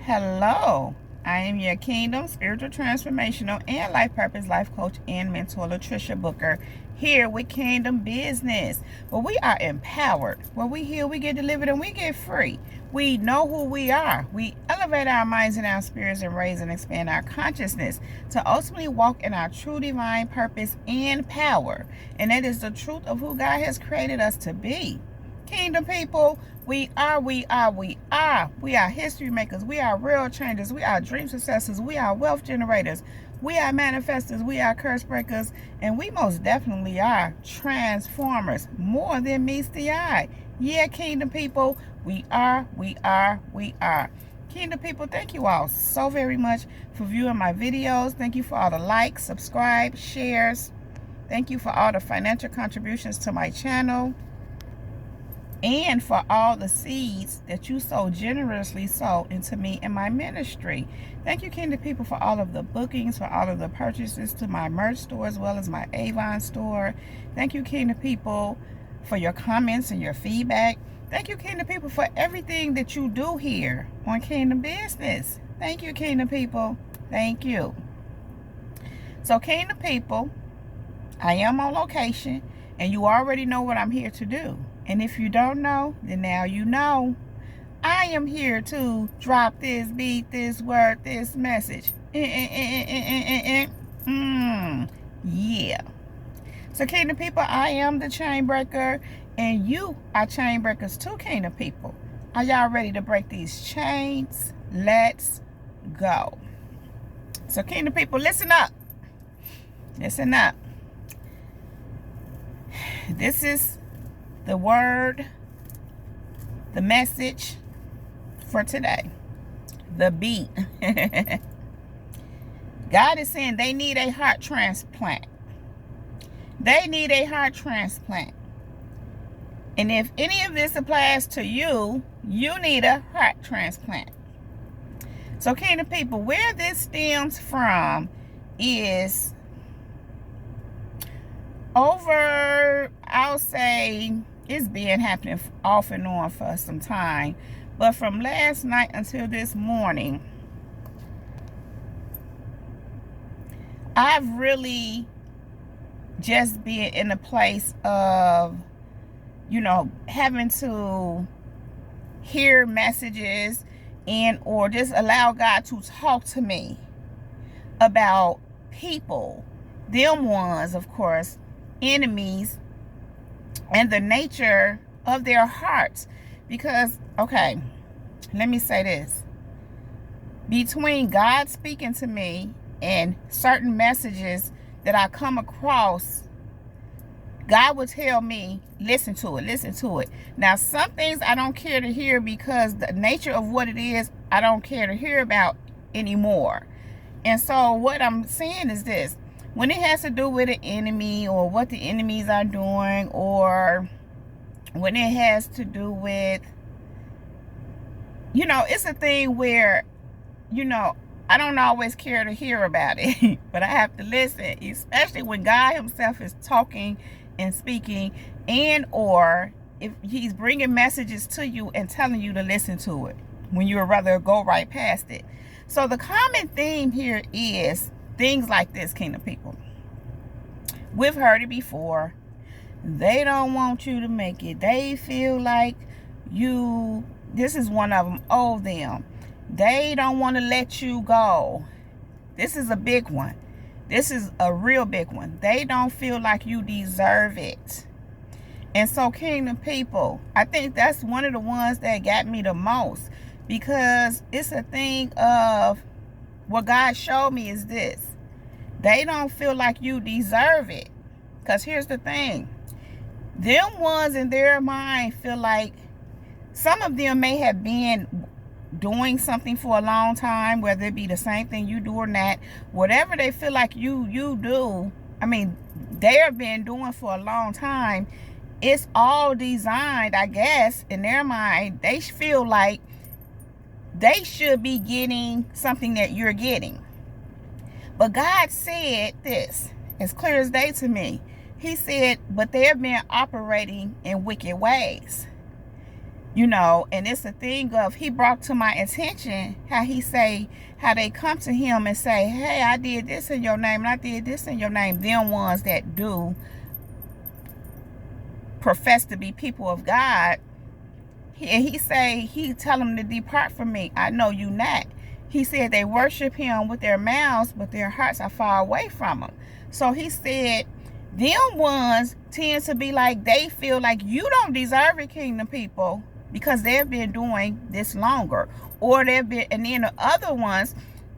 Hello, I am your Kingdom Spiritual Transformational and Life Purpose Life Coach and Mentor, Latricia Booker, here with Kingdom Business, where we are empowered, where we heal, we get delivered, and we get free. We know who we are. We elevate our minds and our spirits and raise and expand our consciousness to ultimately walk in our true divine purpose and power. And that is the truth of who God has created us to be. Kingdom people, we are history makers. We are real changers. We are dream successors. We are wealth generators. We are manifestors. We are curse breakers. And we most definitely are transformers, more than meets the eye. Yeah, kingdom people, we are. Kingdom people, thank you all so very much for viewing my videos. Thank you for all the likes, subscribe, shares. Thank you for all the financial contributions to my channel. And for all the seeds that you so generously sow into me and my ministry. Thank you, Kingdom people, for all of the bookings, for all of the purchases to my merch store as well as my Avon store. Thank you, Kingdom people, for your comments and your feedback. Thank you, Kingdom people, for everything that you do here on Kingdom Business. Thank you, Kingdom people. Thank you. So, Kingdom people, I am on location, and you already know what I'm here to do. And if you don't know, then now you know. I am here to drop this beat, this word, this message. Yeah. So, Kingdom people, I am the chain breaker, and you are chain breakers too, Kingdom people. Are y'all ready to break these chains? Let's go. So, Kingdom people, listen up. Listen up. This is the word, the message for today, the beat. God is saying they need a heart transplant. They need a heart transplant. And if any of this applies to you, you need a heart transplant. So, Kingdom people, where this stems from is over, I'll say, it's been happening off and on for some time. But from last night until this morning, I've really just been in a place of, having to hear messages and or just allow God to talk to me about people, them ones, of course, enemies, and the nature of their hearts. Because, okay, let me say this. Between God speaking to me and certain messages that I come across, God will tell me, listen to it. Now, some things I don't care to hear because the nature of what it is, I don't care to hear about anymore. And so what I'm saying is this. When it has to do with an enemy or what the enemies are doing, or when it has to do with, it's a thing where, I don't always care to hear about it, but I have to listen, especially when God himself is talking and speaking, and or if he's bringing messages to you and telling you to listen to it when you would rather go right past it. So the common theme here is things like this, Kingdom people. We've heard it before. They don't want you to make it. They feel like you, this is one of them, owe them. They don't want to let you go. This is a big one. This is a real big one. They don't feel like you deserve it. And so, Kingdom people, I think that's one of the ones that got me the most, because it's a thing of what God showed me is this. They don't feel like you deserve it. Because here's the thing. Them ones in their mind feel like some of them may have been doing something for a long time, whether it be the same thing you do or not. Whatever they feel like you do, they have been doing for a long time. It's all designed, I guess, in their mind. They feel like they should be getting something that you're getting. But God said this, as clear as day to me. He said, but they have been operating in wicked ways. And it's a thing of, he brought to my attention how they come to him and say, hey, I did this in your name, and I did this in your name. Them ones that do profess to be people of God. And he tell them to depart from me. I know you not. He said they worship him with their mouths, but their hearts are far away from him. So he said, them ones tend to be like, they feel like you don't deserve it, kingdom people, because they've been doing this longer. Or and then the other ones,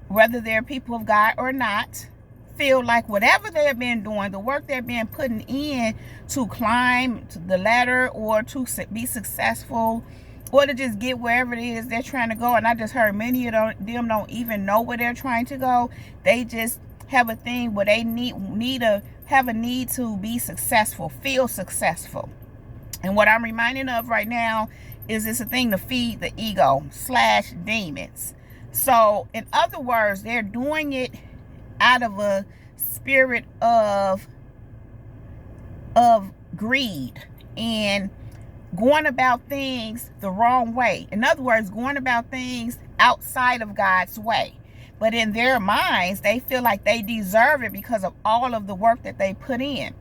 whether they're people of God or not, feel like whatever they've been doing, the work they've been putting in to climb the ladder or to be successful or to just get wherever it is they're trying to go. And I just heard many of them don't even know where they're trying to go. They just have a thing where they have a need to be successful, feel successful. And what I'm reminded of right now is it's a thing to feed the ego / demons. So in other words, they're doing it out of a spirit of greed and going about things the wrong way. In other words, going about things outside of God's way. But in their minds, they feel like they deserve it because of all of the work that they put in.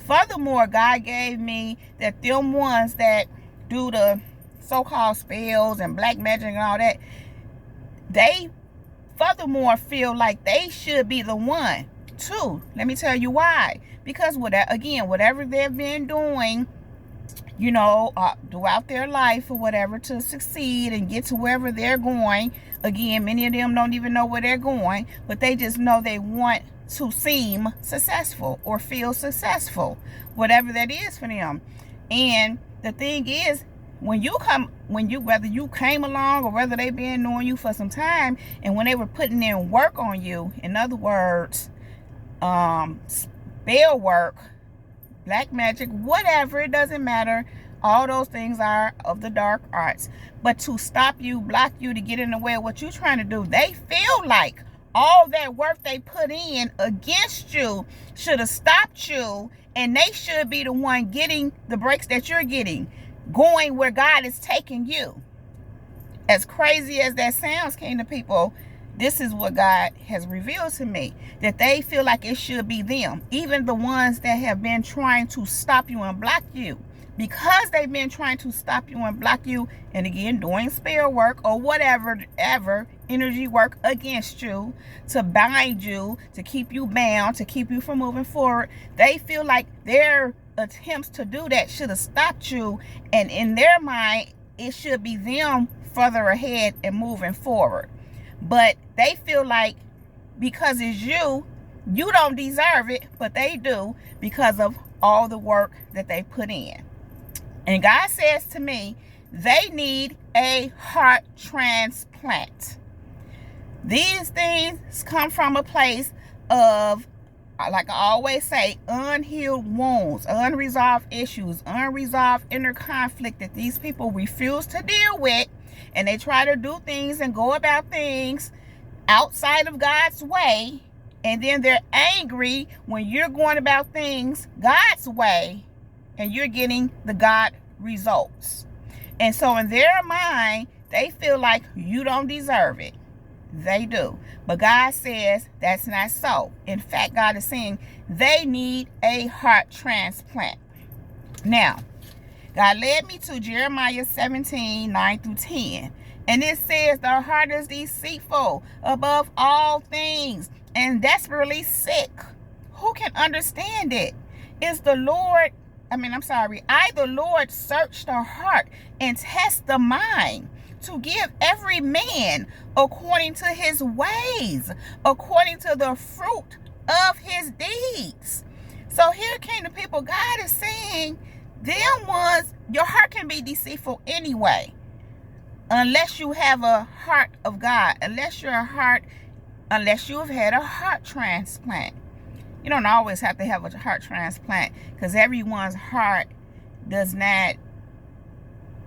Furthermore, God gave me that them ones that do the so-called spells and black magic and all that, they furthermore feel like they should be the one too. Let me tell you why. Because whatever they've been doing, throughout their life or whatever to succeed and get to wherever they're going. Again, many of them don't even know where they're going, but they just know they want to seem successful or feel successful, whatever that is for them. And the thing is, whether you came along or whether they've been knowing you for some time, and when they were putting in work on you, in other words, spell work, black magic, whatever, it doesn't matter. All those things are of the dark arts. But to stop you, block you, to get in the way of what you're trying to do, they feel like all that work they put in against you should have stopped you, and they should be the one getting the breaks that you're getting, going where God is taking you. As crazy as that sounds, kingdom people, this is what God has revealed to me, that they feel like it should be them, even the ones that have been trying to stop you and block you. Because they've been trying to stop you and block you, and again, doing spell work or whatever, energy work against you, to bind you, to keep you bound, to keep you from moving forward, they feel like their attempts to do that should have stopped you, and in their mind, it should be them further ahead and moving forward. But they feel like because it's you don't deserve it, but they do because of all the work that they put in. And God says to me, they need a heart transplant. These things come from a place of, like I always say, unhealed wounds, unresolved issues, unresolved inner conflict that these people refuse to deal with. And they try to do things and go about things outside of God's way. And then they're angry when you're going about things God's way and you're getting the God results. And so in their mind, they feel like you don't deserve it. They do. But God says that's not so. In fact, God is saying they need a heart transplant. Now, God led me to Jeremiah 17, 9 through 10. And it says, the heart is deceitful above all things and desperately sick. Who can understand it? I, the Lord, search the heart and test the mind, to give every man according to his ways, according to the fruit of his deeds. So here came the people. God is saying, them ones, your heart can be deceitful anyway, unless you have a heart of God, unless you have had a heart transplant. You don't always have to have a heart transplant, because everyone's heart does not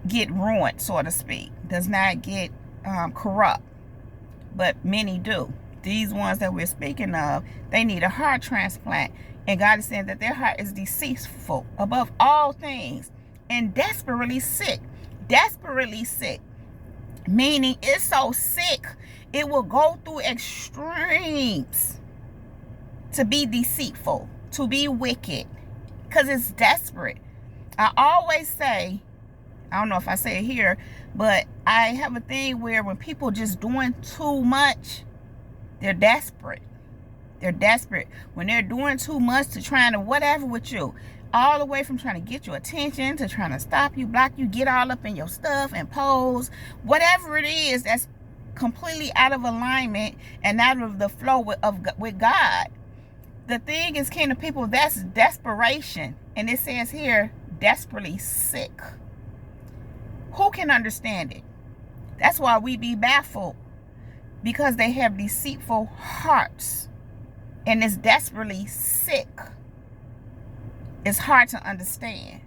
get ruined, so to speak, does not get corrupt, but many do. These ones that we're speaking of, they need a heart transplant. And God is saying that their heart is deceitful above all things and desperately sick. desperately sick, meaning it's so sick it will go through extremes to be deceitful, to be wicked, because it's desperate. I always say, I don't know if I say it here, but I have a thing where when people just doing too much, they're desperate. They're desperate. When they're doing too much to trying to whatever with you, all the way from trying to get your attention to trying to stop you, block you, get all up in your stuff and pose, whatever it is that's completely out of alignment and out of the flow with God. The thing is, kingdom people, that's desperation. And it says here, desperately sick. Who can understand it? That's why we be baffled, because they have deceitful hearts and it's desperately sick. It's hard to understand,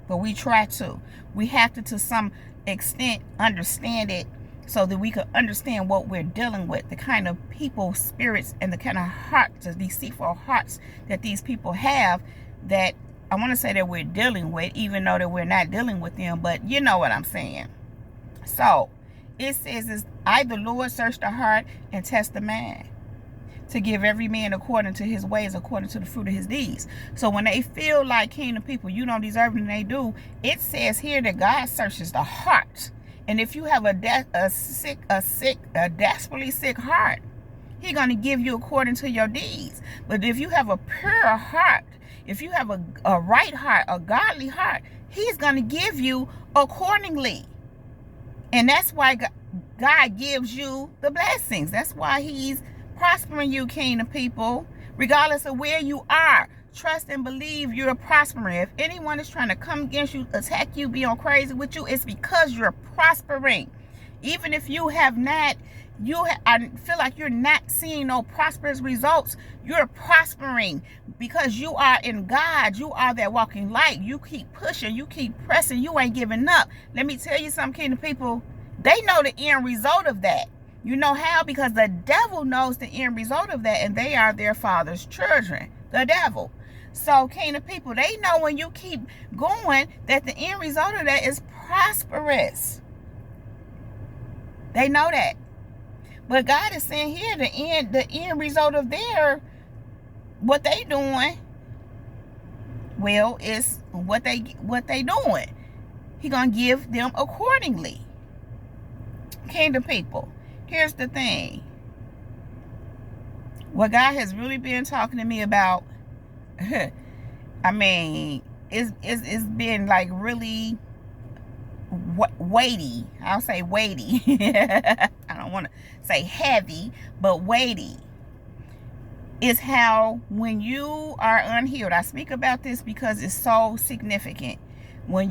but we try to. We have to some extent, understand it so that we can understand what we're dealing with, the kind of people, spirits, and the kind of hearts, the deceitful hearts that these people have, that I want to say that we're dealing with, even though that we're not dealing with them, but you know what I'm saying. So it says, I, the Lord, search the heart and test the mind, to give every man according to his ways, according to the fruit of his deeds. So when they feel like, kingdom people, you don't deserve it and they do, it says here that God searches the heart. And if you have a desperately sick heart, He's going to give you according to your deeds. But if you have a pure heart, if you have a right heart, a godly heart, He's going to give you accordingly. And that's why God gives you the blessings. That's why He's prospering you, kingdom people, regardless of where you are. Trust and believe you're prospering. If anyone is trying to come against you, attack you, be on crazy with you, it's because you're prospering. Even if you have not, I feel like you're not seeing no prosperous results, you're prospering because you are in God. You are that walking light. You keep pushing, you keep pressing, you ain't giving up. Let me tell you something, kingdom people, they know the end result of that. You know how? Because the devil knows the end result of that, and they are their father's children, the devil. So, kingdom people, they know when you keep going that the end result of that is prosperous. They know that. But God is saying here the end result of what they doing, well, is what they doing. He gonna give them accordingly. Kingdom people, here's the thing. What God has really been talking to me about, I mean, it's been like really weighty. I'll say weighty. I don't want to say heavy, but weighty. Is how when you are unhealed, I speak about this because it's so significant. When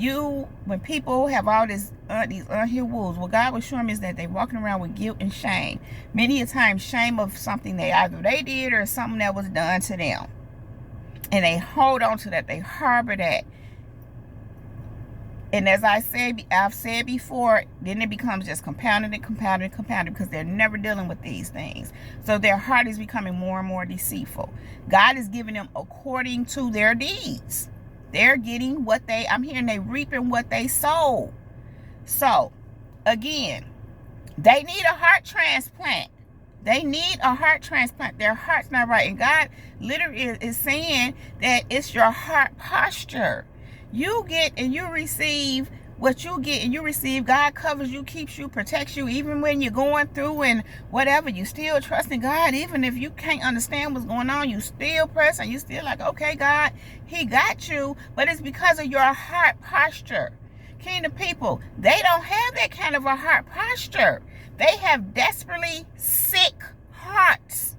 people have all these unhealed wounds, what God was showing me is that they're walking around with guilt and shame. Many a time, shame of something either they did or something that was done to them. And they hold on to that. They harbor that. And as I've said before, then it becomes just compounded because they're never dealing with these things. So their heart is becoming more and more deceitful. God is giving them according to their deeds. They're getting I'm hearing they reaping what they sowed. So, again, they need a heart transplant. They need a heart transplant. Their heart's not right. And God literally is saying that it's your heart posture. You get and you receive what you get and you receive. God covers you, keeps you, protects you. Even when you're going through and whatever, you still trusting God. Even if you can't understand what's going on, you still press and you still like, okay, God, He got you. But it's because of your heart posture. Kingdom people, they don't have that kind of a heart posture. They have desperately sick hearts,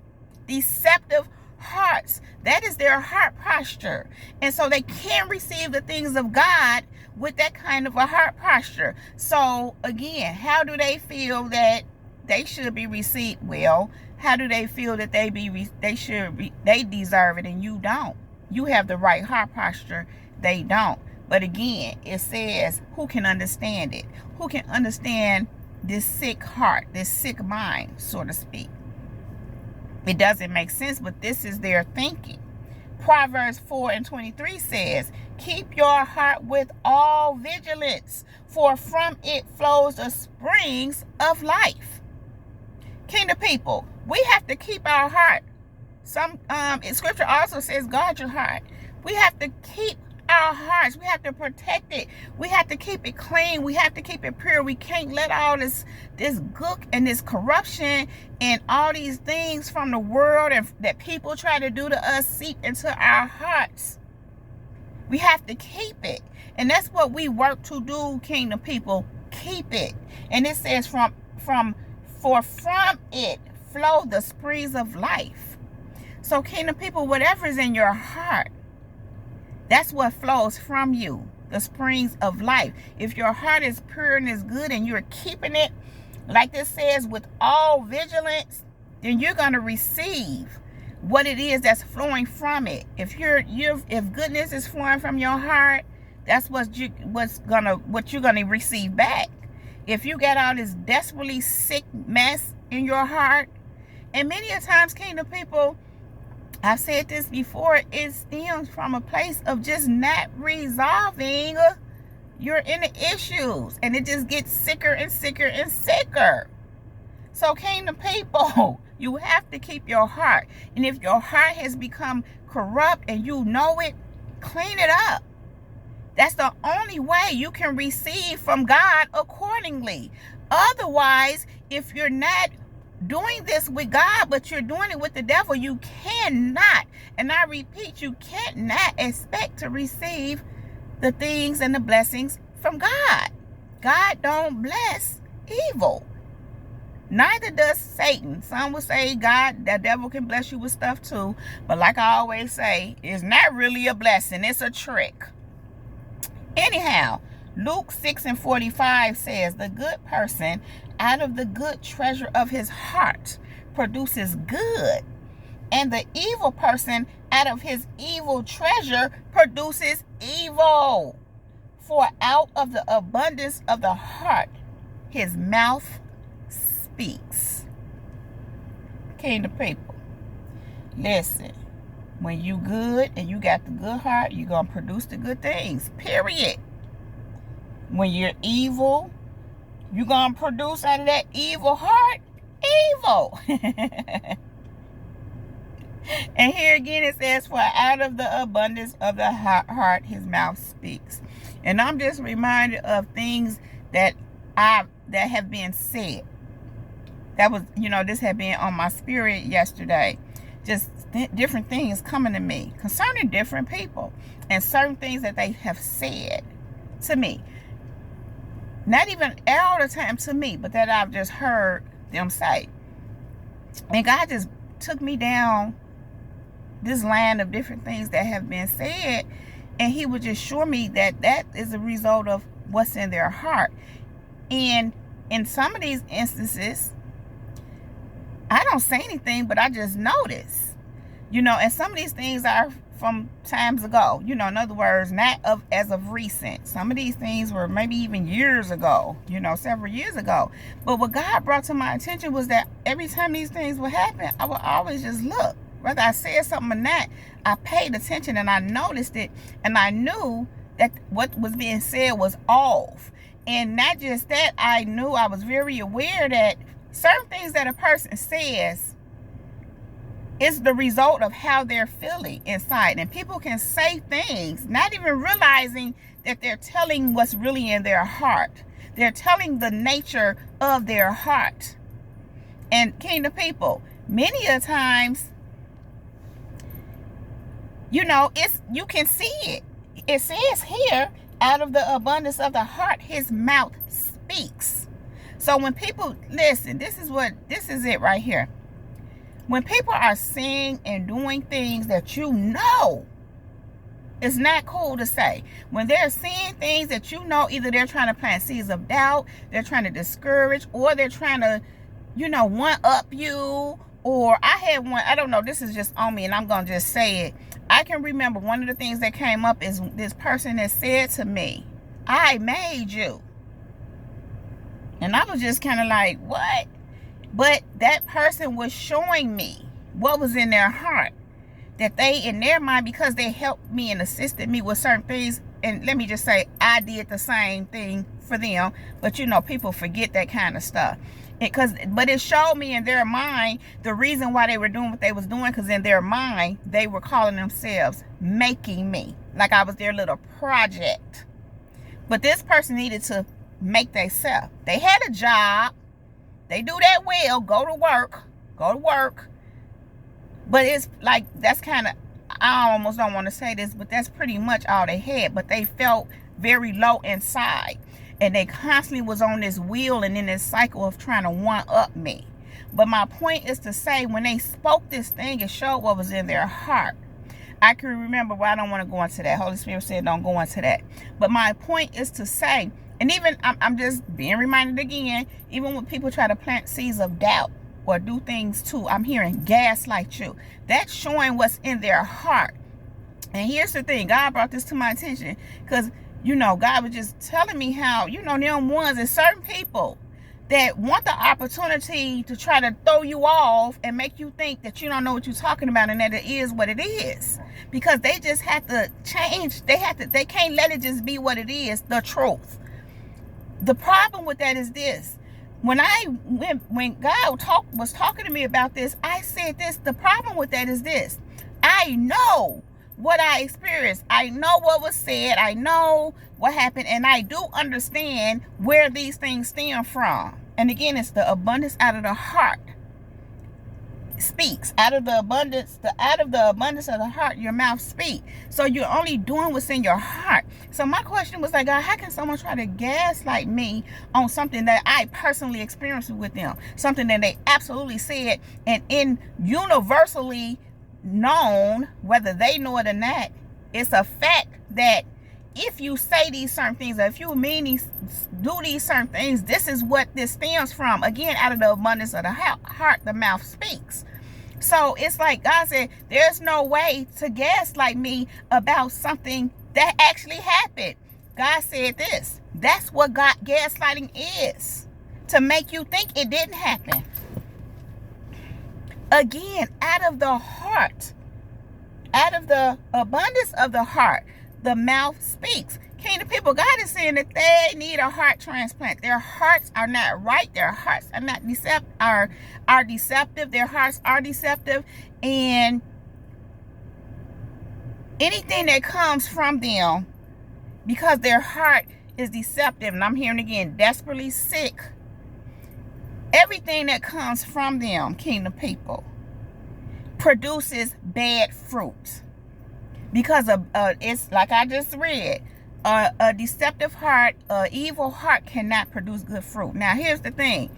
deceptive hearts. That is their heart posture. And so they can't receive the things of God with that kind of a heart posture. So again, how do they feel that they should be received? Well, how do they feel that they deserve it and you don't? You have the right heart posture, they don't. But again, it says, who can understand it? Who can understand this sick heart, this sick mind, so to speak? It doesn't make sense, but this is their thinking. Proverbs 4:23 says, keep your heart with all vigilance, for from it flows the springs of life. Kingdom people, we have to keep our heart. Scripture also says, guard your heart. We have to keep our hearts. We have to protect it. We have to keep it clean. We have to keep it pure. We can't let all this gook and this corruption and all these things from the world and that people try to do to us seep into our hearts. We have to keep it. And that's what we work to do, kingdom people. Keep it. And it says for from it flow the springs of life. So kingdom people, whatever is in your heart, that's what flows from you, the springs of life. If your heart is pure and is good and you're keeping it, like this says, with all vigilance, then you're going to receive what it is that's flowing from it. If goodness is flowing from your heart, that's what you're gonna receive back. If you got all this desperately sick mess in your heart, and many a times, kingdom people, I've said this before, it stems from a place of just not resolving your inner issues. And it just gets sicker and sicker and sicker. So kingdom people, you have to keep your heart. And if your heart has become corrupt and you know it, clean it up. That's the only way you can receive from God accordingly. Otherwise, if you're not doing this with God, but you're doing it with the devil, you cannot, and I repeat, you cannot expect to receive the things and the blessings from God. God don't bless evil. Neither does Satan. Some will say the devil can bless you with stuff too, but like I always say, it's not really a blessing, it's a trick. Anyhow, Luke 6:45 says, the good person out of the good treasure of his heart produces good, and the evil person out of his evil treasure produces evil. For out of the abundance of the heart, his mouth speaks. Kingdom people, listen. When you good and you got the good heart, you're going to produce the good things, period. When you're evil, you're going to produce out of that evil heart, evil. And here again it says, for out of the abundance of the heart, his mouth speaks. And I'm just reminded of things that have been said. That was, this had been on my spirit yesterday. Just different things coming to me concerning different people and certain things that they have said to me. Not even all the time to me, but that I've just heard them say. And God just took me down this line of different things that have been said, and he would just show me that that is a result of what's in their heart. And in some of these instances, I don't say anything, but I just notice, and some of these things are from times ago, in other words, not as of recent. Some of these things were maybe even years ago, several years ago. But what God brought to my attention was that every time these things would happen, I would always just look. Whether I said something or not, I paid attention and I noticed it, and I knew that what was being said was off. And not just that, I knew, I was very aware that certain things that a person says is the result of how they're feeling inside. And people can say things not even realizing that they're telling what's really in their heart. They're telling the nature of their heart. And kingdom people, many a times, you can see it. It says here, out of the abundance of the heart, his mouth speaks. So when people, listen, this is it right here. When people are saying and doing things that it's not cool to say. When they're saying things that either they're trying to plant seeds of doubt, they're trying to discourage, or they're trying to, one up you. Or I had one, I don't know, this is just on me and I'm going to just say it. I can remember one of the things that came up is this person that said to me, I made you. And I was just kind of like, what? But that person was showing me what was in their heart. that they, in their mind, because they helped me and assisted me with certain things, and let me just say, I did the same thing for them. But you know, people forget that kind of stuff. But it showed me in their mind the reason why they were doing what they was doing, because in their mind, they were calling themselves making me, like I was their little project. But this person needed to make themselves. They had a job. They do that well. Go to work. But it's like, that's kind of, I almost don't want to say this, but that's pretty much all they had. But they felt very low inside. And they constantly was on this wheel and in this cycle of trying to one-up me. But my point is to say, when they spoke this thing, it showed what was in their heart. I can remember, but I don't want to go into that. Holy Spirit said don't go into that. But my point is to say, and even, I'm just being reminded again, even when people try to plant seeds of doubt or do things too, I'm hearing gaslight you. That's showing what's in their heart. And here's the thing, God brought this to my attention, because you know, God was just telling me how, you know, them ones and certain people that want the opportunity to try to throw you off and make you think that you don't know what you're talking about and that it is what it is. Because they just have to change. They can't let it just be what it is, the truth. The problem with that is this. When God was talking to me about this, I said this, the problem with that is this. I know what I experienced. I know what was said. I know what happened. And I do understand where these things stem from. And again, it's the abundance out of the heart speaks. Out of the abundance of the heart, your mouth speaks. So you're only doing what's in your heart. So my question was like, God, how can someone try to gaslight me on something that I personally experienced with them? Something that they absolutely said and universally known, whether they know it or not, it's a fact that if you say these certain things, or if you do these certain things, this is what this stems from. Again, out of the abundance of the heart, the mouth speaks. So it's like God said, there's no way to gaslight me about something that actually happened. God said this. That's what gaslighting is, to make you think it didn't happen. Again, out of the heart, out of the abundance of the heart, the mouth speaks. Kingdom people, God is saying that they need a heart transplant. Their hearts are not right. Their hearts are not are deceptive. Their hearts are deceptive. And anything that comes from them, because their heart is deceptive, and I'm hearing again, desperately sick, everything that comes from them, kingdom people, produces bad fruit. Because of it's like I just read, a deceptive heart, evil heart cannot produce good fruit. Now here's the thing.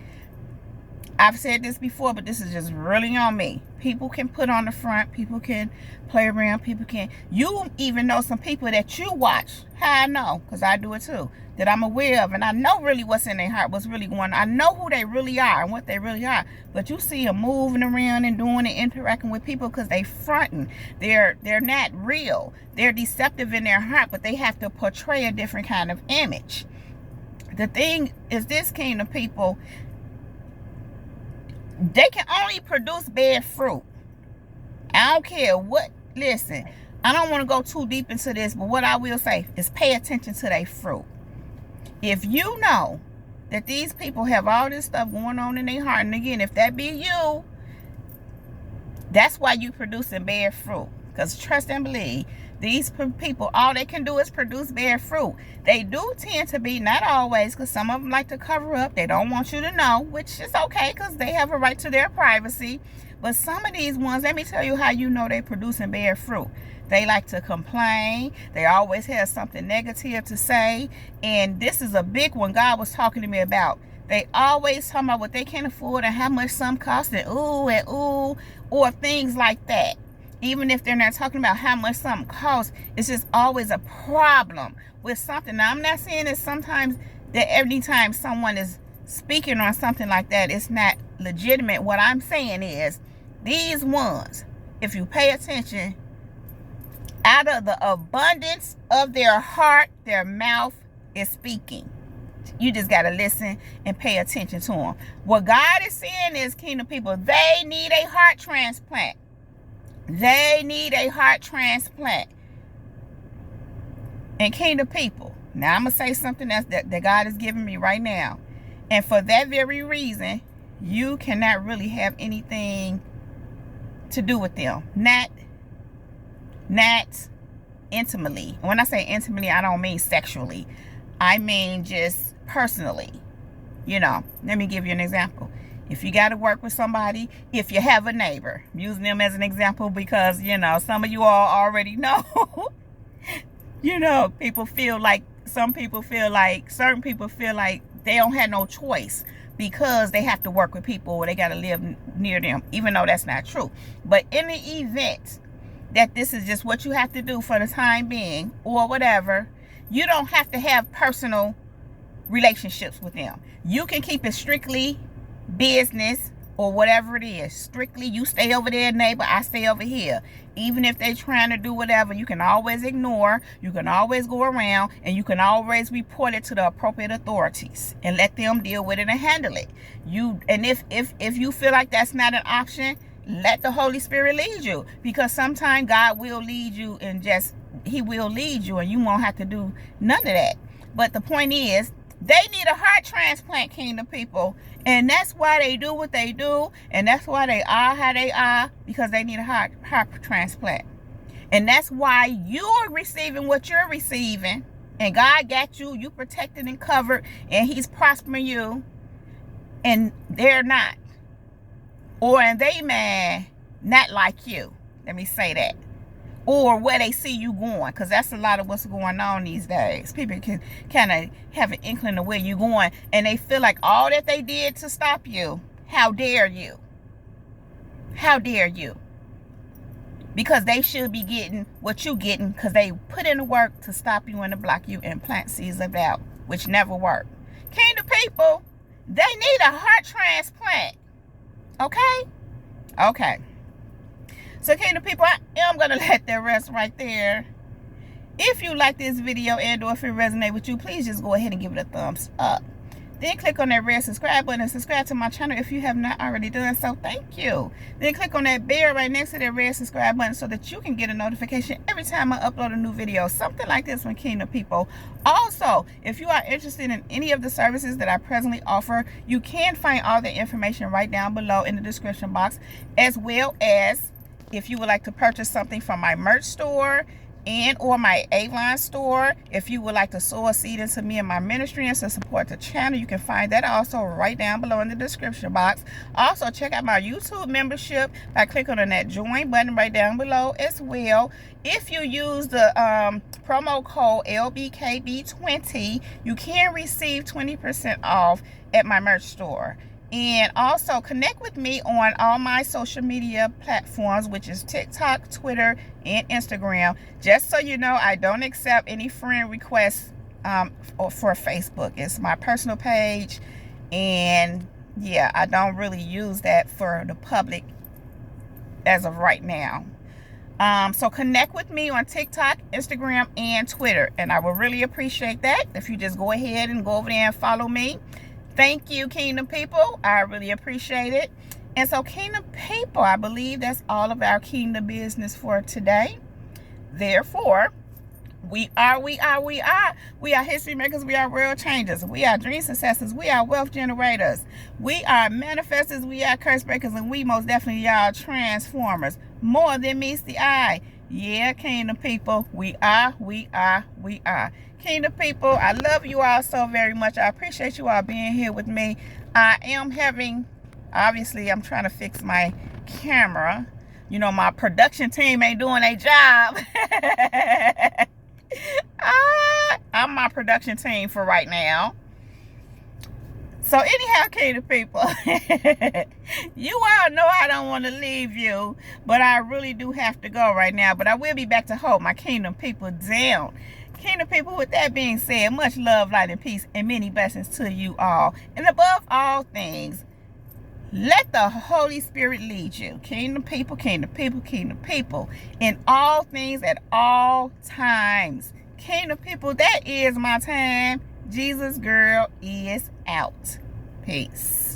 I've said this before, but this is just really on me. People can put on the front. People can play around. People can. You even know some people that you watch. How I know? Because I do it too. That I'm aware of. And I know really what's in their heart, what's really going on. I know who they really are and what they really are. But you see them moving around and doing and interacting with people because they fronting. They're not real. They're deceptive in their heart, but they have to portray a different kind of image. The thing is, this kingdom people, they can only produce bad fruit. I don't care what. Listen, I don't want to go too deep into this, but what I will say is pay attention to their fruit. If you know that these people have all this stuff going on in their heart, and again, if that be you, that's why you producing bad fruit. Because trust and believe, these people, all they can do is produce bad fruit. They do tend to be, not always, because some of them like to cover up. They don't want you to know, which is okay because they have a right to their privacy. But some of these ones, let me tell you how you know they're producing bad fruit. They like to complain. They always have something negative to say. And this is a big one God was talking to me about. They always talking about what they can't afford and how much some cost and ooh, or things like that. Even if they're not talking about how much something costs, it's just always a problem with something. Now, I'm not saying that sometimes that every time someone is speaking on something like that, it's not legitimate. What I'm saying is, these ones, if you pay attention, out of the abundance of their heart, their mouth is speaking. You just got to listen and pay attention to them. What God is saying is, kingdom people, they need a heart transplant. They need a heart transplant. And kingdom people, now I'm going to say something that God is giving me right now. And for that very reason, you cannot really have anything to do with them. Not intimately. When I say intimately, I don't mean sexually. I mean just personally. Let me give you an example. If you got to work with somebody, if you have a neighbor, I'm using them as an example because, some of you all already know. Some people feel like certain people feel like they don't have no choice because they have to work with people or they got to live near them, even though that's not true. But in the event that this is just what you have to do for the time being or whatever, you don't have to have personal relationships with them. You can keep it strictly business or whatever it is. Strictly, you stay over there, neighbor, I stay over here. Even if they're trying to do whatever, you can always ignore, you can always go around, and you can always report it to the appropriate authorities and let them deal with it and handle it. If you feel like that's not an option, let the Holy Spirit lead you, because sometimes God will lead you and he will lead you and you won't have to do none of that. But the point is, they need a heart transplant, kingdom people. And that's why they do what they do. And that's why they are how they are, because they need a heart transplant. And that's why you're receiving what you're receiving. And God got you protected and covered. And he's prospering you. And they're not. Or and they may not like you. Let me say that. Or where they see you going, because that's a lot of what's going on these days. People can kind of have an inkling of where you're going, and they feel like all that they did to stop you, how dare you? How dare you? Because they should be getting what you're getting, because they put in the work to stop you and to block you and plant seeds of doubt, which never work. Kingdom people, they need a heart transplant. Okay? Okay. So, kingdom people, I am going to let that rest right there. If you like this video and or if it resonates with you, please just go ahead and give it a thumbs up. Then click on that red subscribe button and subscribe to my channel if you have not already done so. Thank you. Then click on that bell right next to that red subscribe button so that you can get a notification every time I upload a new video. Something like this one, kingdom people. Also, if you are interested in any of the services that I presently offer, you can find all the information right down below in the description box, as well as if you would like to purchase something from my merch store and or my Avon store. If you would like to sow a seed into me and my ministry and to support the channel, you can find that also right down below in the description box. Also, check out my YouTube membership by clicking on that join button right down below as well. If you use the promo code LBKB20, you can receive 20% off at my merch store. And also connect with me on all my social media platforms, which is TikTok, Twitter, and Instagram. Just so you know, I don't accept any friend requests for Facebook. It's my personal page. And yeah, I don't really use that for the public as of right now. So connect with me on TikTok, Instagram, and Twitter. And I would really appreciate that if you just go ahead and go over there and follow me. Thank you, kingdom people. I really appreciate it. And so, kingdom people, I believe that's all of our kingdom business for today. Therefore, we are history makers. We are world changers. We are dream successors. We are wealth generators. We are manifestors. We are curse breakers. And we most definitely are transformers. More than meets the eye. Yeah, kingdom people. We are. Kingdom people, I love you all so very much. I appreciate you all being here with me. Obviously, I'm trying to fix my camera. My production team ain't doing their job. I'm my production team for right now. So anyhow, kingdom people, you all know I don't want to leave you, but I really do have to go right now. But I will be back to hold my kingdom people down. Kingdom people, with that being said, much love, light, and peace, and many blessings to you all. And above all things, let the Holy Spirit lead you. Kingdom people, kingdom people, kingdom people, in all things at all times. Kingdom people, that is my time. Jesus girl is out. Peace.